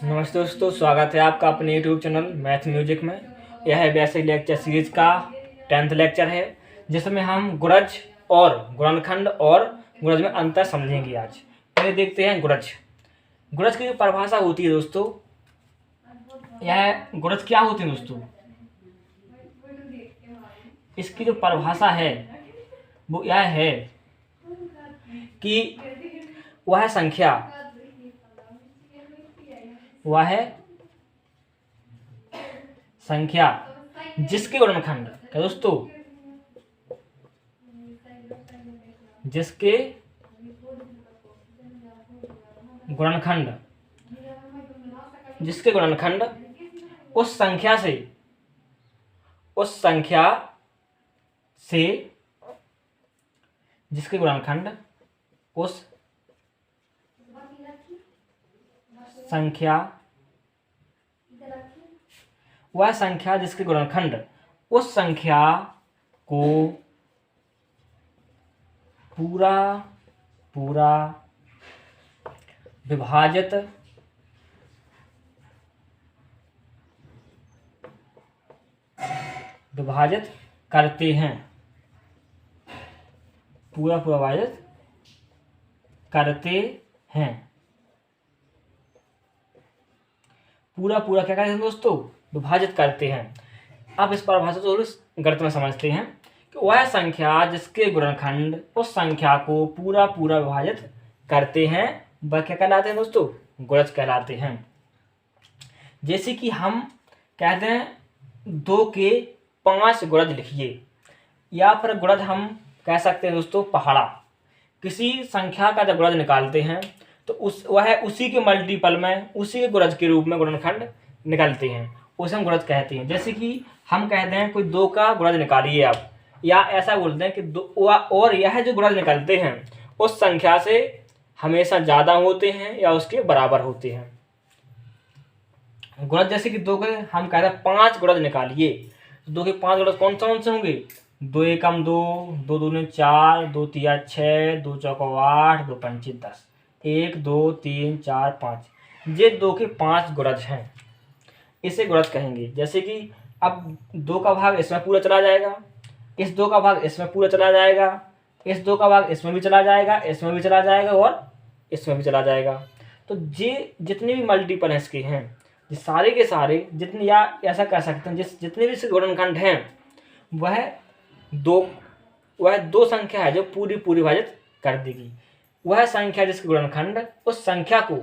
नमस्ते दोस्तों, स्वागत है आपका अपने YouTube चैनल मैथ म्यूजिक में। यह है बेसिक लेक्चर सीरीज का 10th लेक्चर है, जिसमें हम गुणज और गुणनखंड और गुणज में अंतर समझेंगे। आज पहले देखते हैं गुणज। गुणज की जो परिभाषा होती है दोस्तों, यह गुणज क्या होती है दोस्तों, इसकी जो परिभाषा है वो यह है कि वह संख्या जिसके गुणनखंड क्या दोस्तों, जिसके गुणनखंड उस संख्या से जिसके गुणनखंड उस संख्या वह संख्या जिसके गुणनखंड उस संख्या को पूरा विभाजित करते हैं, पूरा विभाजित करते हैं। पूरा क्या कहते हैं दोस्तों, विभाजित करते हैं। अब इस परिभाषा को गणित में समझते हैं कि वह संख्या जिसके गुणनखंड उस संख्या को पूरा विभाजित करते हैं वह क्या कहलाते हैं दोस्तों, गुणज कहलाते हैं। जैसे कि हम कहते हैं 2 के 5 गुणज लिखिए, या फिर गुणज हम कह सकते हैं दोस्तों पहाड़ा। किसी संख्या का जब गुणज निकालते हैं तो उसी के मल्टीपल में उसी के गुणज के रूप में गुणनखंड निकलते हैं, उसे हम गुणज कहते हैं। जैसे कि हम कहते हैं कोई 2 का गुणज निकालिए आप, या ऐसा बोलते हैं कि 2 और यह जो गुणज निकलते हैं उस संख्या से हमेशा ज़्यादा होते हैं या उसके बराबर होते हैं। गुणज जैसे कि 2 के हम कहते हैं 5 गुणज निकालिए, 2 के 5 गुणज कौन से होंगे, 2 एकम 2, 2 दूनी 4, 2 तिया 6, 2 चौका 8, 2 पंचे 10, 1 2 3 4 5। ये 2 के 5 गुणज हैं, इसे गुणज कहेंगे। जैसे कि अब 2 का भाग इसमें पूरा चला जाएगा, इस 2 का भाग इसमें पूरा चला जाएगा, इस 2 का भाग इसमें भी चला जाएगा, इसमें भी चला जाएगा और इसमें भी चला जाएगा। तो ये जितने भी मल्टीपल हैं इसके हैं, ये सारे के सारे जितने, या ऐसा कह सकते हैं जितने भी इसके गुणनखंड हैं वह दो संख्या है जो पूरी विभाजित कर देगी। वह संख्या जिसके गुणनखंड उस संख्या को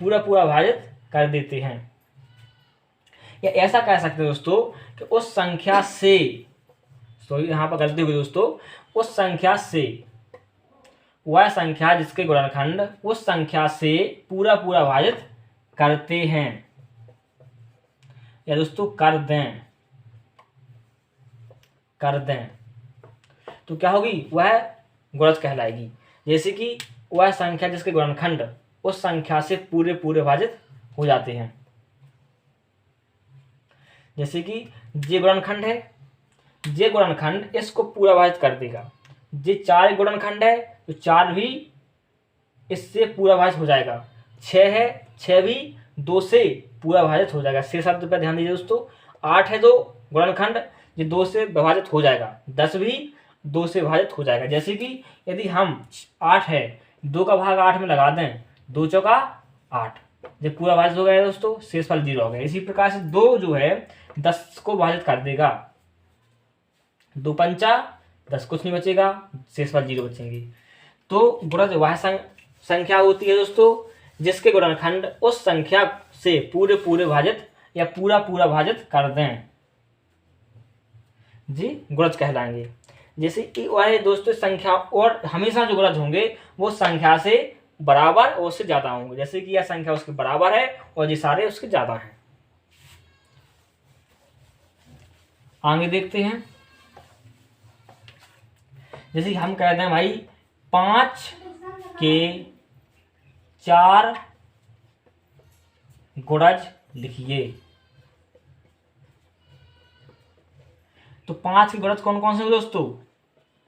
पूरा विभाजित कर देते हैं। या ऐसा कह सकते हैं दोस्तों कि उस संख्या से, सॉरी यहाँ पर गलती हुई दोस्तों, उस संख्या से वह संख्या जिसके गुणनखंड उस संख्या से पूरा विभाजित करते हैं, या दोस्तों कर दें तो क्या होगी, वह गुणज कहलाएगी। जैसे कि वह संख्या जिसके गुणनखंड उस संख्या से पूरे विभाजित हो जाते हैं। जैसे कि जे गुणनखंड है, जे गुणनखंड इसको पूरा विभाजित कर देगा। जे 4 गुणनखंड है तो 4 भी इससे पूरा विभाजित हो जाएगा। 6 है, 6 भी 2 से पूरा विभाजित हो जाएगा। 6 शब्द पर ध्यान दीजिए दोस्तों। 8 है 2 गुणनखंड, ये 2 से विभाजित हो जाएगा। 10 भी 2 से विभाजित हो जाएगा। जैसे कि यदि हम 8 है, 2 का भाग 8 में लगा दें, 2 चौका 8, जब पूरा विभाजित हो गया दोस्तों, शेषफल 0 हो गया। इसी प्रकार से 2 जो है 10 को विभाजित कर देगा, 2 पंचा 10, कुछ नहीं बचेगा, शेषफल 0 बचेंगे। तो गुणज वह संख्या होती है दोस्तों जिसके गुणनखंड उस संख्या से पूरे विभाजित या पूरा विभाजित कर दें, जी गुणज कहलाएंगे। जैसे कि वह दोस्तों संख्या, और हमेशा जो गुणज होंगे वो संख्या से बराबर और उससे ज्यादा होंगे। जैसे कि यह संख्या उसके बराबर है और ये सारे उसके ज्यादा हैं। आगे देखते हैं। जैसे कि हम कहते हैं भाई 5 के 4 गुणज लिखिए, तो 5 के गुणज कौन कौन से दोस्तों,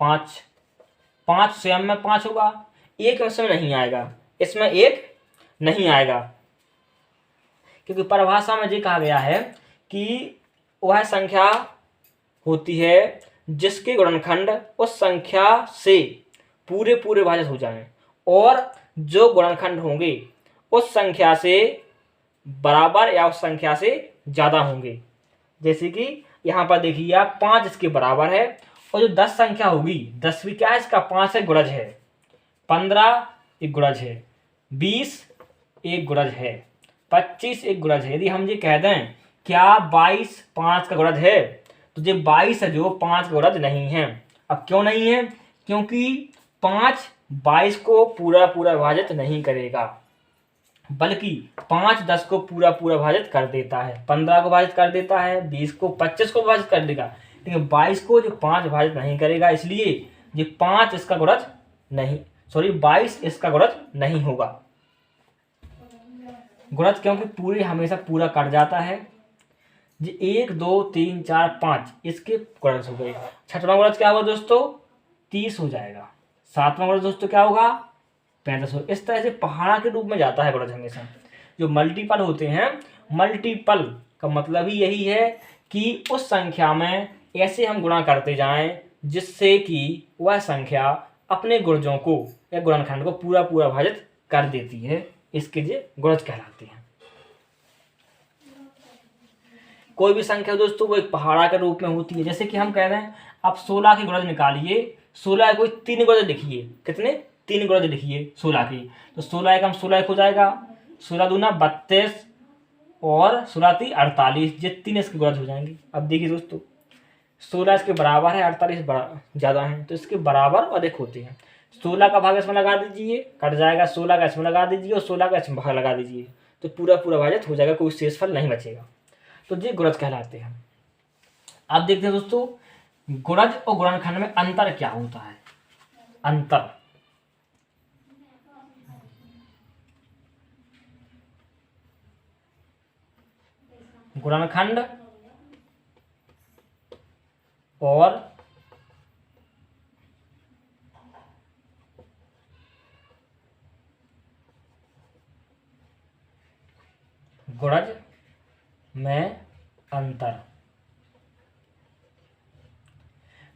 5 स्वयं में 5 होगा, एक इसमें नहीं आएगा, इसमें एक नहीं आएगा, क्योंकि परिभाषा में ये कहा गया है कि वह संख्या होती है जिसके गुणनखंड उस संख्या से पूरे पूरे भाजित हो जाएं और जो गुणनखंड होंगे उस संख्या से बराबर या उस संख्या से ज़्यादा होंगे। जैसे कि यहाँ पर देखिए आप 5 इसके बराबर है और जो 10 संख्या होगी, 10 भी क्या है इसका 5 से गुणज है, 15 एक गुणज है, 20 एक गुणज है, 25 एक गुणज है। यदि हम ये कह दें क्या 22 5 का गुणज है, तो ये 22 है जो 5 का गुणज नहीं है। अब क्यों नहीं है? क्योंकि 5 22 को पूरा पूरा भाजित नहीं करेगा, बल्कि 5 10 को पूरा पूरा भाजित कर देता है, 15 को भाजित कर देता है, 20 को 25 को भाजित कर देगा, लेकिन 22 को जो 5 भाजित नहीं करेगा, इसलिए ये 5 इसका गुणज नहीं, 22 इसका गुणज नहीं होगा। गुणज क्योंकि पूरे हमेशा पूरा कट जाता है। जी 1 2 3 4 5 इसके गुणज हो गए। छठवां गुणज क्या होगा दोस्तों? 30 हो जाएगा। सातवां गुणज दोस्तों क्या होगा? 35 हो। इस तरह से पहाड़ा के रूप में जाता है गुणज हमेशा। जो मल्टीपल होते हैं, मल्टीपल का मतलब ही यही है कि उस संख्या में ऐसे हम गुणा करते जाएं जिससे कि वह संख्या अपने गुणजों को या गुणनखंड को पूरा पूरा भाजित कर देती है। इसके लिए गुणज कहलाते हैं। कोई भी संख्या दोस्तों वो एक पहाड़ा के रूप में होती है। जैसे कि हम कह रहे हैं आप 16 के गुणज निकालिए, 16 कोई 3 गुणज लिखिए। कितने? 3 गुणज लिखिए 16 की। तो 16 का 16 हो जाएगा, 16 दूना 32 और 16 3 48, ये 3 इसके गुणज हो जाएंगे। अब देखिए दोस्तों 16 इसके बराबर है, 48 ज़्यादा है, तो इसके बराबर और अधिक होते हैं। 16 का भाग इसमें लगा दीजिए, कट जाएगा, 16 का इसमें लगा दीजिए और 16 का इसमें भाग लगा दीजिए, तो पूरा पूरा भाजित हो जाएगा, कोई शेषफल नहीं बचेगा। तो ये गुणज कहलाते हैं। अब देखते हैं दोस्तों गुणज और गुणनखंड में अंतर क्या होता है। अंतर गुणनखंड और गुणज में अंतर।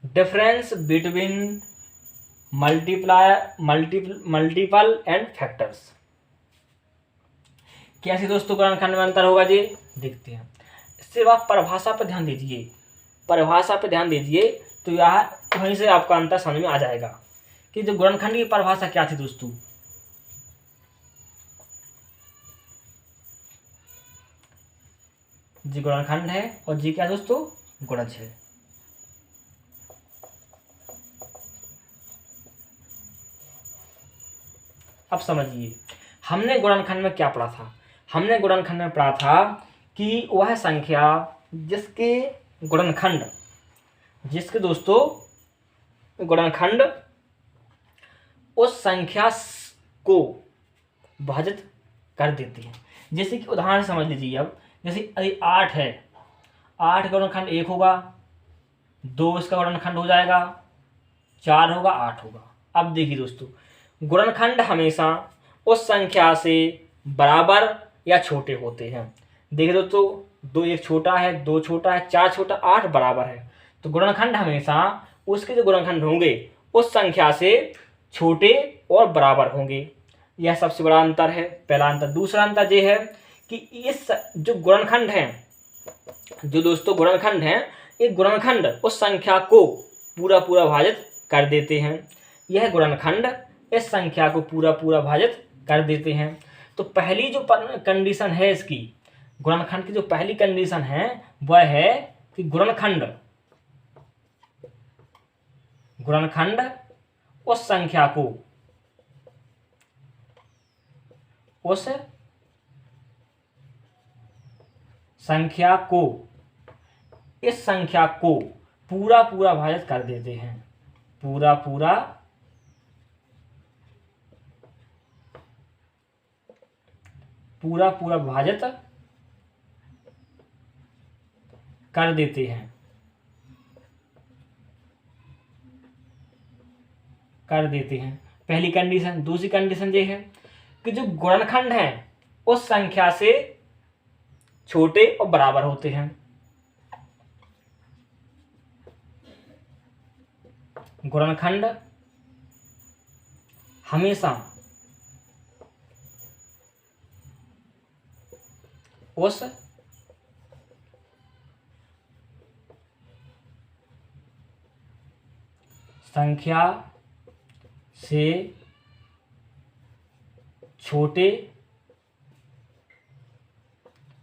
Difference between multiple and factors. कैसे दोस्तों गुणनखंड में अंतर होगा जी? देखते हैं। इससे आप परिभाषा पर ध्यान दीजिए, परिभाषा पर ध्यान दीजिए तो यह वहीं से आपका अंतर समझ में आ जाएगा कि जो गुणनखंड की परिभाषा क्या थी दोस्तों। जी गुणनखंड है और जी क्या दोस्तों? गुणज है। अब समझिए हमने गुणनखंड में क्या पढ़ा था। हमने गुणनखंड में पढ़ा था कि वह संख्या जिसके गुणनखंड, जिसके दोस्तों गुणनखंड उस संख्या को भाजित कर देती है। जैसे कि उदाहरण समझ लीजिए। अब जैसे 8 है, 8 का गुणनखंड 1 होगा, 2 इसका गुणनखंड हो जाएगा, 4 होगा, 8 होगा। अब देखिए दोस्तों गुणनखंड हमेशा उस संख्या से बराबर या छोटे होते हैं। देखिए दोस्तों 2 एक छोटा है, 2 छोटा है, 4 छोटा, 8 बराबर है, तो गुणनखंड हमेशा उसके जो गुणनखंड होंगे उस संख्या से छोटे और बराबर होंगे। यह सबसे बड़ा अंतर है, पहला अंतर। दूसरा अंतर यह है कि इस जो गुणनखंड है, जो दोस्तों गुणनखंड है, एक गुणनखंड उस संख्या को पूरा पूरा भाजित कर देते हैं। यह गुणनखंड इस संख्या को पूरा पूरा भाजित कर देते हैं। तो पहली जो कंडीशन है इसकी, गुणनखंड की जो पहली कंडीशन है वह है कि गुणनखंड उस संख्या को, उस संख्या को, इस संख्या को पूरा पूरा भाजित कर देते हैं, पूरा पूरा भाजित कर देते हैं, पहली कंडीशन। दूसरी कंडीशन ये है कि जो गुणनखंड हैं उस संख्या से छोटे और बराबर होते हैं। गुणनखंड हमेशा उस संख्या से छोटे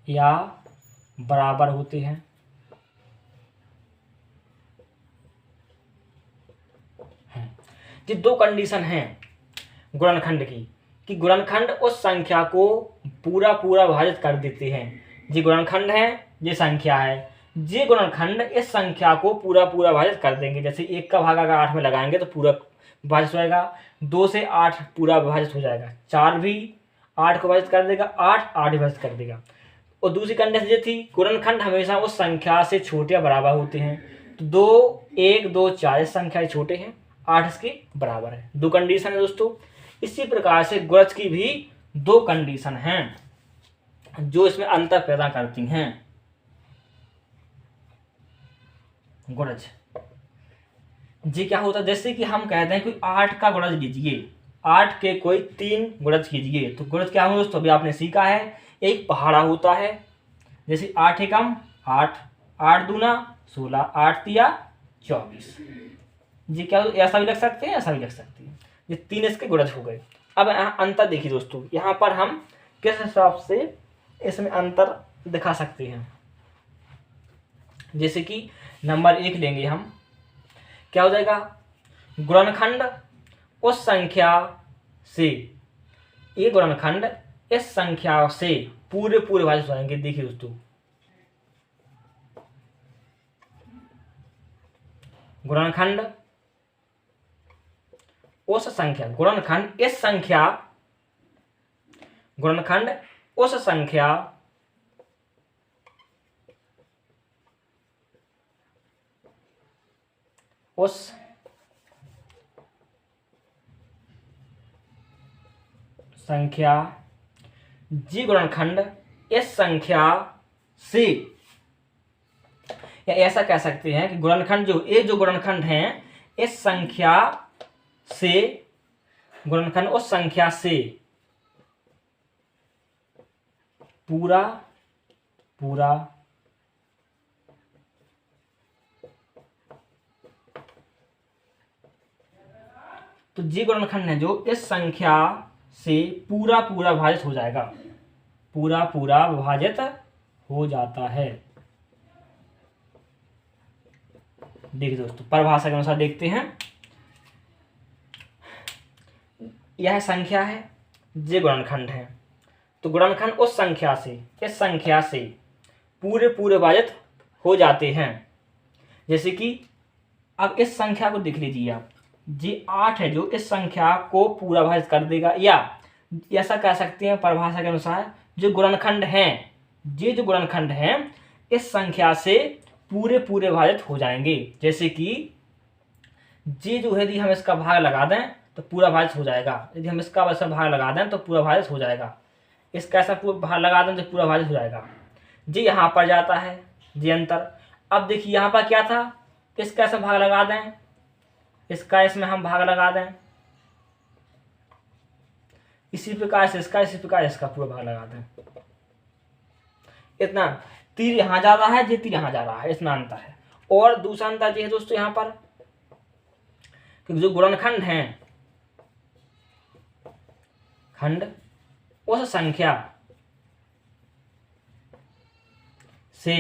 या बराबर होते हैं। ये दो कंडीशन हैं गुणनखंड की, कि गुणनखंड उस संख्या को पूरा पूरा विभाजित कर देते हैं। ये गुणनखंड है, ये संख्या है, ये गुणनखंड इस संख्या को पूरा पूरा विभाजित कर देंगे। जैसे 1 का भाग अगर 8 में लगाएंगे तो पूरा विभाजित हो जाएगा, 2 से 8 पूरा विभाजित हो जाएगा, 4 भी 8 को विभाजित कर देगा, 8 विभाजित कर देगा। और दूसरी कंडीशन ये थी, गुणनखंड हमेशा उस संख्या से छोटे या बराबर होते हैं। तो 2 1 2 4 इस संख्या छोटे हैं, 8 इसके बराबर है। दो कंडीशन है दोस्तों। इसी प्रकार से गुणज की भी दो कंडीशन हैं जो इसमें अंतर पैदा करती हैं। गुणज जी क्या होता है, जैसे कि हम कहते हैं कि 8 का गुणज लीजिए, 8 के कोई 3 गुणज कीजिए। तो गुणज क्या होगा दोस्तों, अभी आपने सीखा है, एक पहाड़ा होता है। जैसे 8 एकम 8, 8 दूना 16, 8 तिया 24। जी क्या ऐसा भी लग सकते हैं, ऐसा भी लग सकते हैं। ये 3 इसके गुणज हो गए। अब यहाँ अंतर देखिए दोस्तों, यहाँ पर हम किस हिसाब से इसमें अंतर दिखा सकते हैं। जैसे कि नंबर 1 लेंगे हम, क्या हो जाएगा, गुणनखंड उस संख्या से, ये गुणनखंड इस संख्या से पूरे पूरे विभाजित हो जाएंगे। देखिए दोस्तों, गुणनखंड उस संख्या, गुणनखंड इस संख्या, गुणनखंड उस संख्या उस संख्या, जी गुणनखंड इस संख्या से, या ऐसा कह सकते हैं कि गुणनखंड जो गुणनखंड हैं इस संख्या से, गुणनखंड उस संख्या से पूरा पूरा तो जी गुणनखंड है जो इस संख्या से पूरा पूरा विभाजित हो जाएगा, पूरा पूरा विभाजित हो जाता है। देखिए दोस्तों, परिभाषा के अनुसार देखते हैं। यह संख्या है, ये गुणनखंड है। तो गुणनखंड उस संख्या से, इस संख्या से पूरे पूरे विभाजित हो जाते हैं। जैसे कि अब इस संख्या को देख लीजिए आप, जी 8 है जो इस संख्या को पूरा विभाजित कर देगा, या ऐसा कह सकते हैं परिभाषा के अनुसार जो गुणनखंड हैं, ये जो गुणनखंड हैं इस संख्या से पूरे पूरे विभाजित हो जाएंगे। जैसे कि जी जो है, यदि हम इसका भाग लगा दें तो पूरा विभाजित हो जाएगा, यदि हम इसका वैसा भाग लगा दें तो पूरा विभाजित हो जाएगा, इसका ऐसा पूरा भाग लगा दें तो पूरा विभाजित हो जाएगा। जी यहाँ पर जाता है जी अंतर। अब देखिए यहाँ पर क्या था, इसका ऐसा भाग लगा दें, इसका इसमें हम भाग लगा दें, इसी प्रकार से इसका, इसी प्रकार इसका पूरा भाग लगा दें। इतना तीर यहां जा रहा है, ये तीर यहां जा रहा है, इतना अंतर है। और दूसरा अंतर ये है दोस्तों यहाँ पर कि जो गुणनखंड हैं, खंड उस संख्या से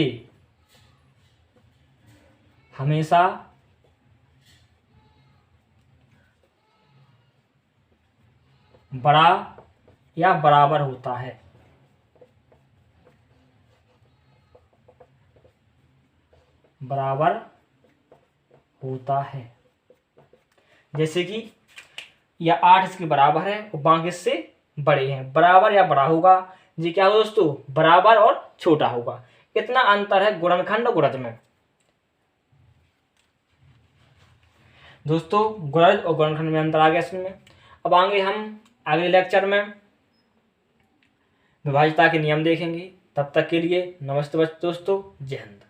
हमेशा बड़ा या बराबर होता है। बराबर होता है। जैसे कि यह 8 इसके बराबर है और बाकी इससे बड़े हैं, बराबर या बड़ा होगा। जी क्या होगा दोस्तों, बराबर और छोटा होगा। इतना अंतर है गुणनखंड और गुणज में। दोस्तों गुणज और गुणनखंड में अंतर आ गया इसमें। अब आगे हम अगले लेक्चर में विभाज्यता के नियम देखेंगे। तब तक के लिए नमस्ते दोस्तों, जय हिंद।